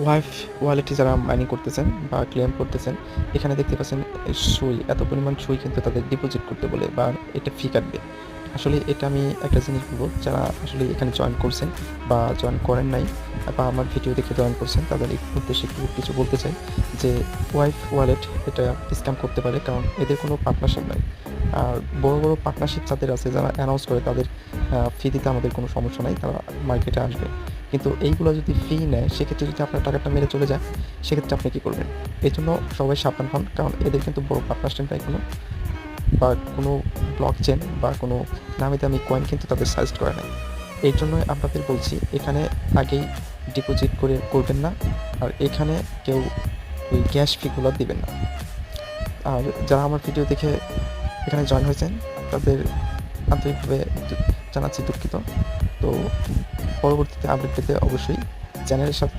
Wife ওয়ালেটে যারা mining করতেছেন বা ক্লেম করতেছেন, এখানে দেখতে পাচ্ছেন সুই, এত পরিমাণ সুই কিন্তু তাদের ডিপোজিট করতে বলে বা এটা ফি কাটবে। আসলে এটা আমি একটা জিনিস বলবো, যারা আসলে এখানে জয়েন করছেন বা জয়েন করেন নাই বা আমার ভিডিও দেখে জয়েন করছেন, তাদের এই উদ্দেশ্যে একটু কিছু বলতে চাই যে ওয়াইফ ওয়ালেট এটা স্ক্যাম করতে পারে, কারণ এদের কোনো পার্টনারশিপ নাই। আর বড় বড় পার্টনারশিপ যাদের আছে, যারা অ্যানাউন্স করে, তাদের ফি দিতে আমাদের কোনো সমস্যা নাই, তারা মার্কেটে আসবে। কিন্তু এইগুলো যদি ফি নেয়, সেক্ষেত্রে যদি আপনার টাকাটা মেরে চলে যায়, সেক্ষেত্রে আপনি কী করবেন? এই জন্য সবাই সাবধান হন, কারণ এদের কিন্তু বড় পার্টনারশিপ নাই কোনো, বা কোনো ব্লক চেন বা কোনো নামি দামি কয়েন কিন্তু তাদের সাজেস্ট করে নাই। এই জন্যই আপনাদের বলছি, এখানে আগেই ডিপোজিট করবেন না, আর এখানে কেউ ওই গ্যাস ফিগুলো দিবেন না। আর যারা আমার ভিডিও দেখে এখানে জয়েন হয়েছেন, তাদের আন্তরিকভাবে জানাচ্ছি দুঃখিত। তো পরবর্তীতে আপডেট পেতে অবশ্যই চ্যানেলের সাথে